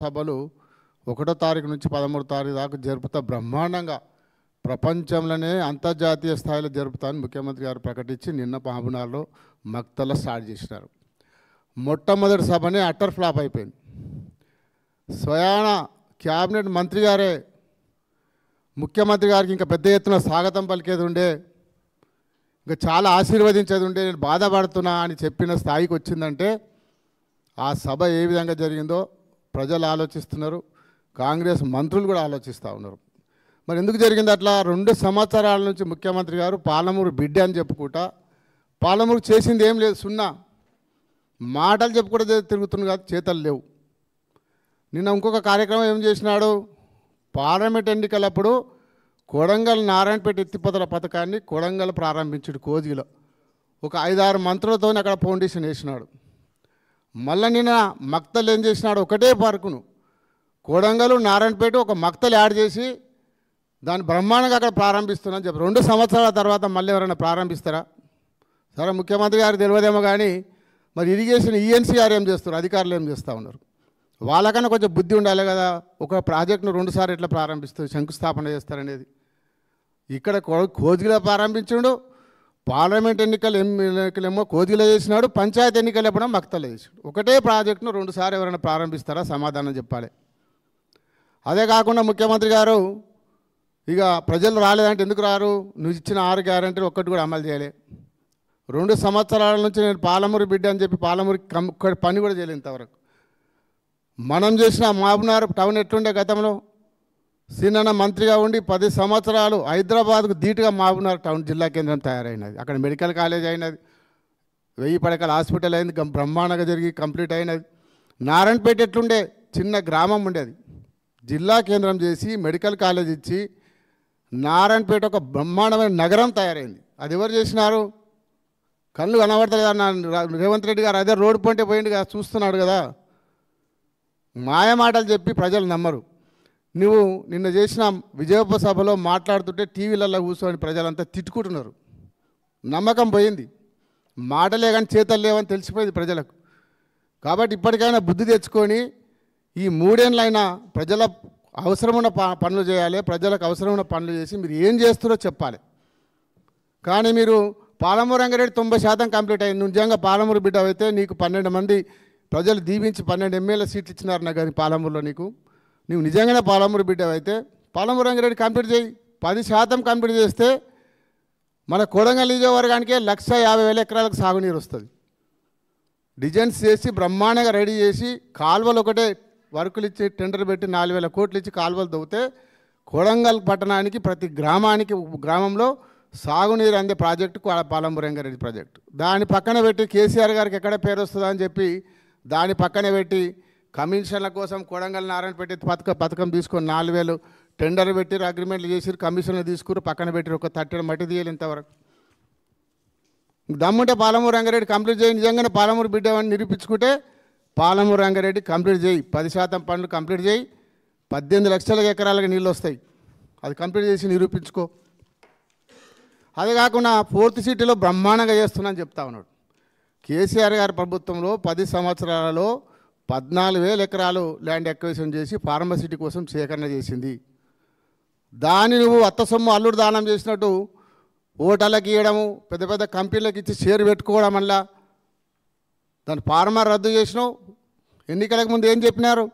సభలు 1వ తారీఖు నుంచి 13వ తారీఖు దాకా జరుపుతా బ్రహ్మాండంగా ప్రపంచంలోనే అంతర్జాతీయ స్థాయిలో జరుపుతానని ముఖ్యమంత్రి గారు ప్రకటించి నిన్న పాంబనాల్లో మక్తల స్టార్ట్ చేసినారు. మొట్టమొదటి సభనే అట్టర్ ఫ్లాప్ అయిపోయింది. స్వయాన క్యాబినెట్ మంత్రి గారే ముఖ్యమంత్రి గారికి ఇంకా పెద్ద ఎత్తున స్వాగతం పలికేది ఉండే, ఇంకా చాలా ఆశీర్వదించేది ఉండే, నేను బాధపడుతున్నా అని చెప్పిన స్థాయికి వచ్చిందంటే ఆ సభ ఏ విధంగా జరిగిందో ప్రజలు ఆలోచిస్తున్నారు, కాంగ్రెస్ మంత్రులు కూడా ఆలోచిస్తూ ఉన్నారు. మరి ఎందుకు జరిగింది అట్లా? 2 సంవత్సరాల నుంచి ముఖ్యమంత్రి గారు పాలమూరు బిడ్డ అని చెప్పుకుంటా పాలమూరు చేసింది ఏం లేదు, సున్నా. మాటలు చెప్పుకుంటే తిరుగుతుంది కాదు, చేతలు లేవు. నిన్న ఇంకొక కార్యక్రమం ఏం చేసినాడు, పార్లమెంట్ ఎన్నికలప్పుడు కొడంగల్ నారాయణపేట ఎత్తిపోతల పథకాన్ని కొడంగల్ ప్రారంభించాడు. కోజిలో ఒక 5-6 మంత్రులతో అక్కడ ఫౌండేషన్ వేసినాడు. మళ్ళీ నిన్న మక్తలు ఏం చేసినాడు, ఒకటే పార్కును కొడంగల్ నారాయణపేట ఒక మక్తలు యాడ్ చేసి దాన్ని బ్రహ్మాండంగా అక్కడ ప్రారంభిస్తున్నాను చెప్పి 2 సంవత్సరాల తర్వాత మళ్ళీ ఎవరైనా ప్రారంభిస్తారా? సరే, ముఖ్యమంత్రి గారు తెలియదేమో కానీ మరి ఇరిగేషన్ ఈఎన్సీ గారు ఏం చేస్తారు, అధికారులు ఏం చేస్తూ ఉన్నారు? వాళ్ళకన్నా కొంచెం బుద్ధి ఉండాలి కదా. ఒక ప్రాజెక్టును 2 సార్లు ఎట్లా ప్రారంభిస్తారు, శంకుస్థాపన చేస్తారనేది. ఇక్కడ కోజిలో ప్రారంభించాడు, పార్లమెంట్ ఎన్నికలేమో కోజిలో చేసినాడు, పంచాయతీ ఎన్నికలు ఎప్పుడో మక్తలో చేసాడు. ఒకటే ప్రాజెక్టును 2 సార్లు ఎవరైనా ప్రారంభిస్తారా? సమాధానం చెప్పాలి. అదే కాకుండా ముఖ్యమంత్రి గారు ఇక ప్రజలు రాలేదంటే ఎందుకు రారు, నువ్వు ఇచ్చిన 6 గ్యారెంటీలు ఒక్కటి కూడా అమలు చేయలే. 2 సంవత్సరాల నుంచి నేను పాలమూరు బిడ్డ అని చెప్పి పాలమూరు పని కూడా చేయలేదు ఇంతవరకు. మనం చేసిన మహబూబ్నగర్ టౌన్ ఎట్లుండే గతంలో, సీనన్న మంత్రిగా ఉండి 10 సంవత్సరాలు హైదరాబాద్కు ధీటుగా మహబూబ్నగర్ టౌన్ జిల్లా కేంద్రం తయారైనది. అక్కడ మెడికల్ కాలేజ్ అయినది, 1000 పడకల హాస్పిటల్ అయింది, బ్రహ్మాండంగా జరిగి కంప్లీట్ అయినది. నారాయణపేట ఎట్లుండే, చిన్న గ్రామం ఉండేది, జిల్లా కేంద్రం చేసి మెడికల్ కాలేజ్ ఇచ్చి నారాయణపేట ఒక బ్రహ్మాండమైన నగరం తయారైంది. అది ఎవరు చేసినారు? కళ్ళు కనబడతలేదు అన్న రేవంత్ రెడ్డి గారు అదే రోడ్డు పొంటే పోయింది కదా, చూస్తున్నాడు కదా. మాయ మాటలు చెప్పి ప్రజలు నమ్మరు. నువ్వు నిన్న చేసిన విజయోప సభలో మాట్లాడుతుంటే టీవీలలో కూర్చొని ప్రజలంతా తిట్టుకుంటున్నారు. నమ్మకం పోయింది, మాటలే కానీ చేతలు లేవని తెలిసిపోయింది ప్రజలకు. కాబట్టి ఇప్పటికైనా బుద్ధి తెచ్చుకొని ఈ 3 ఏళ్ళైనా ప్రజల అవసరమైన పనులు చేయాలి, ప్రజలకు అవసరమైన పనులు చేసి మీరు ఏం చేస్తారో చెప్పాలి. కానీ మీరు పాలమూరు రంగారెడ్డి 90% కంప్లీట్ అయింది. నువ్వు నిజంగా పాలమూరు బిడ్డ అయితే నీకు 12 మంది ప్రజలు దీవించి 12 ఎమ్మెల్యే సీట్లు ఇచ్చినారు నాకు. కానీ పాలమూరులో నీవు నిజంగానే పాలమూరు బిడ్డ అయితే పాలమూరు రంగారెడ్డి కంప్లీట్ చేయి. 10% కంప్లీట్ చేస్తే మన కొడంగల్ నియోజకవర్గానికే 1,50,000 ఎకరాలకు సాగునీరు వస్తుంది. డిజైన్స్ చేసి బ్రహ్మాండంగా రెడీ చేసి కాలువలు ఒకటే వర్కులు ఇచ్చి టెండర్ పెట్టి 4,000 కోట్లు ఇచ్చి కాలువలు తవ్వితే కొడంగల్ పట్టణానికి ప్రతి గ్రామంలో సాగునీరు అందే ప్రాజెక్టు పాలమూరు రంగారెడ్డి ప్రాజెక్టు. దాని పక్కన పెట్టి కేసీఆర్ గారికి ఎక్కడ పేరు వస్తుందా అని చెప్పి దాని పక్కన పెట్టి కమిషన్ల కోసం కొడంగల్ నారాయణపేట పథకం తీసుకొని 4,000 టెండర్ పెట్టి అగ్రిమెంట్లు చేసి కమిషన్లు తీసుకుని పక్కన పెట్టి ఒక 30 మట్టి తీయాలి. ఇంతవరకు దమ్ముంటే పాలమూరు రంగారెడ్డి కంప్లీట్ చేయి. నిజంగానే పాలమూరు బిడ్డ అని నిరూపించుకుంటే పాలమూరు రంగారెడ్డి కంప్లీట్ చేయి. 10% పనులు కంప్లీట్ చేయి. 18 లక్షల ఎకరాలకు నీళ్ళు వస్తాయి. అది కంప్లీట్ చేసి నిరూపించుకో. అదే కాకుండా 4th సిటీలో బ్రహ్మాండంగా చేస్తున్నా అని చెప్తా ఉన్నాడు. కేసీఆర్ గారి ప్రభుత్వంలో 10 సంవత్సరాలలో 14,000 ఎకరాలు ల్యాండ్ ఎక్విజిషన్ చేసి ఫార్మసిటీ కోసం సేకరణ చేసింది. దాన్ని నువ్వు అత్త సొమ్ము అల్లుడు దానం చేసినట్టు ఓటర్లకు ఇవ్వడము, పెద్ద పెద్ద కంపెనీలకు ఇచ్చి షేర్ పెట్టుకోవడం వల్ల దాని ఫార్మా రద్దు చేసినావు. ఎన్నికలకు ముందు ఏం చెప్పినారు,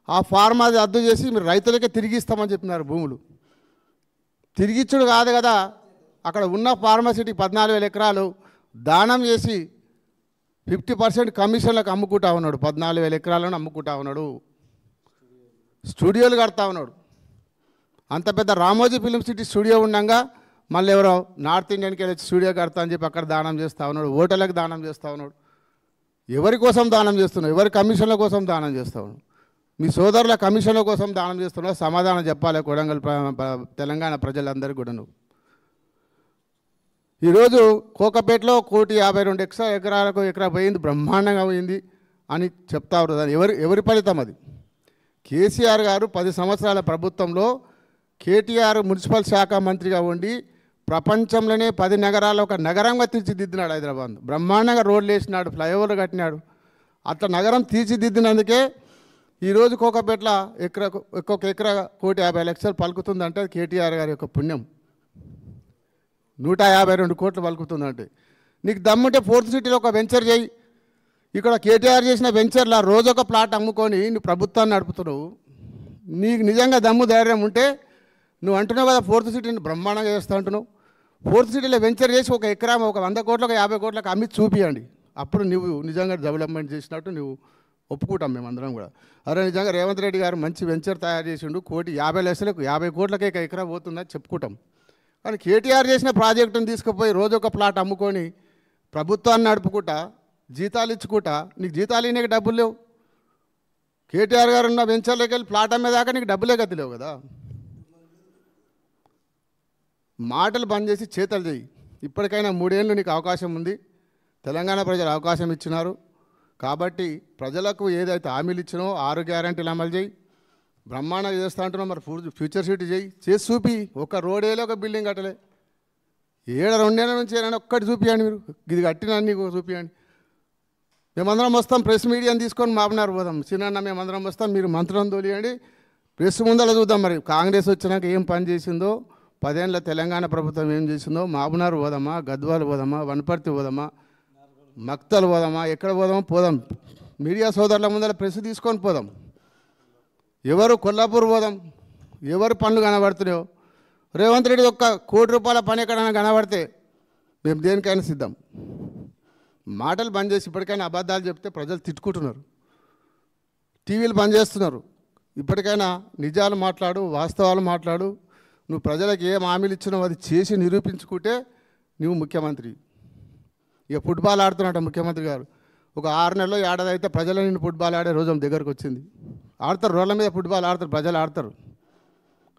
ఆ ఫార్మా రద్దు చేసి మీరు రైతులకే తిరిగి ఇస్తామని చెప్పినారు. భూములు తిరిగిచ్చుడు కాదు కదా, అక్కడ ఉన్న ఫార్మసిటీ 14,000 ఎకరాలు దానం చేసి 50% కమిషన్లకు అమ్ముకుంటా ఉన్నాడు. 14,000 ఎకరాలను అమ్ముకుంటా ఉన్నాడు. స్టూడియోలు కడతా ఉన్నాడు. అంత పెద్ద రామోజీ ఫిలిం సిటీ స్టూడియో ఉండగా మళ్ళీ ఎవరో నార్త్ ఇండియన్కి వెళ్ళి స్టూడియో కడతా అని చెప్పి అక్కడ దానం చేస్తూ ఉన్నాడు. హోటళ్ళకి దానం చేస్తూ ఉన్నాడు. ఎవరి కోసం దానం చేస్తున్నావు? ఎవరి కమిషన్ల కోసం దానం చేస్తూ ఉన్నావు? మీ సోదరుల కమిషన్ల కోసం దానం చేస్తున్నావు? సమాధానం చెప్పాలి కొడంగల్ తెలంగాణ ప్రజలందరికీ కూడా. నువ్వు ఈరోజు కోకపేటలో 1,52 ఎకరాలకు ఎకరా పోయింది, బ్రహ్మాండంగా పోయింది అని చెప్తా ఉన్నారు. ఎవరి ఫలితం అది? కేసీఆర్ గారు 10 సంవత్సరాల ప్రభుత్వంలో కేటీఆర్ మున్సిపల్ శాఖ మంత్రిగా ఉండి ప్రపంచంలోనే 10 నగరాలు ఒక నగరంగా తీర్చిదిద్దినాడు. హైదరాబాద్ బ్రహ్మాండంగా రోడ్లు వేసినాడు, ఫ్లైఓవర్లు కట్టినాడు. అట్లా నగరం తీర్చిదిద్దినందుకే ఈరోజు కోకపేట్ల ఒక్కొక్క ఎకరా 1,50,00,000 పలుకుతుందంటే అది కేటీఆర్ గారి యొక్క పుణ్యం. 152 కోట్లు పలుకుతుందంటే నీకు దమ్ముంటే ఫోర్త్ సిటీలో ఒక వెంచర్ చేయి. ఇక్కడ కేటీఆర్ చేసిన వెంచర్లో రోజొక ప్లాట్ అమ్ముకొని నువ్వు ప్రభుత్వాన్ని నడుపుతున్నావు. నీకు నిజంగా దమ్ము ధైర్యం ఉంటే నువ్వు అంటున్నావు కదా ఫోర్త్ సిటీని బ్రహ్మాండంగా చేస్తా అంటున్నావు. ఫోర్త్ సిటీలో వెంచర్ చేసి ఒక ఎకరా ఒక 100 కోట్లకు 50 కోట్లకు అమ్మి చూపియండి. అప్పుడు నువ్వు నిజంగా డెవలప్మెంట్ చేసినట్టు నువ్వు ఒప్పుకుంటాం మేమందరం కూడా. అరే నిజంగా రేవంత్ రెడ్డి గారు మంచి వెంచర్ తయారు చేసిండు, 1,50,00,000కు 50 కోట్లకే ఎకరా పోతుందని చెప్పుకుంటాం. కానీ కేటీఆర్ చేసిన ప్రాజెక్టును తీసుకుపోయి రోజు ఒక ప్లాట్ అమ్ముకొని ప్రభుత్వాన్ని నడుపుకుంటా జీతాలు ఇచ్చుకుంటా నీకు జీతాలు ఇనేకి డబ్బులు లేవు. కేటీఆర్ గారు ఉన్న వెంచర్లోకి వెళ్ళి ప్లాట్ అమ్మేదాకా నీకు డబ్బులే గతి లేవు కదా. మాటలు బంద్ చేసి చేతలు చేయి. ఇప్పటికైనా 3 ఏళ్ళు నీకు అవకాశం ఉంది. తెలంగాణ ప్రజలు అవకాశం ఇచ్చినారు కాబట్టి ప్రజలకు ఏదైతే హామీలు ఇచ్చినో 6 గ్యారెంటీలు అమలు చేయి. బ్రహ్మాండంగా చేస్తా అంటున్నావు. మరి ఫ్యూచర్ సిటీ చేసి చూపి. ఒక రోడేలో ఒక బిల్డింగ్ కట్టలే. 2 ఏళ్ళ నుంచి ఏదైనా ఒక్కటి చూపించండి. మీరు ఇది కట్టిన నీకు చూపించండి. మేమందరం వస్తాం, ప్రెస్ మీడియాని తీసుకొని మాబనార్ పోదాం. చిన్న మేమందరం వస్తాం, మీరు మంత్రులను తోలియండి. ప్రెస్ ముందర చూద్దాం మరి కాంగ్రెస్ వచ్చినాక ఏం పని చేసిందో, 10 ఏళ్ళ తెలంగాణ ప్రభుత్వం ఏం చేసిందో. మాబనార్ పోదామా, గద్వాలు పోదామా, వనపర్తి పోదామా, మక్తలు పోదామా, ఎక్కడ పోదామా పోదాం. మీడియా సోదరుల ముందర ప్రెస్ తీసుకొని పోదాం. ఎవరు కొల్లాపూర్ పోదాం. ఎవరు పనులు కనబడుతున్నాయో రేవంత్ రెడ్డి ఒక్క ₹1,00,00,000 పని ఎక్కడైనా కనబడితే మేము దేనికైనా సిద్ధం. మాటలు బంద్ చేసి ఇప్పటికైనా అబద్ధాలు చెప్తే ప్రజలు తిట్టుకుంటున్నారు. టీవీలు బంద్ చేస్తున్నారు. ఇప్పటికైనా నిజాలు మాట్లాడు, వాస్తవాలు మాట్లాడు. నువ్వు ప్రజలకు ఏం హామీలు ఇచ్చినావు అది చేసి నిరూపించుకుంటే నువ్వు ముఖ్యమంత్రి. ఇక ఫుట్బాల్ ఆడుతున్నట్ట ముఖ్యమంత్రి గారు. ఒక 6 నెలల్లో ఏడాది అయితే ప్రజలు నిన్ను ఫుట్బాల్ ఆడే రోజు దగ్గరకు వచ్చింది. ఆడతారు, రోడ్ల మీద ఫుట్బాల్ ఆడతారు, ప్రజలు ఆడతారు.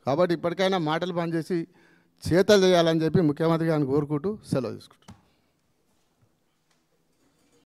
కాబట్టి ఇప్పటికైనా మాటలు బంద్ చేసి చేతలు చేయాలని చెప్పి ముఖ్యమంత్రి గారిని కోరుకుంటూ సెలవు తీసుకుంటారు.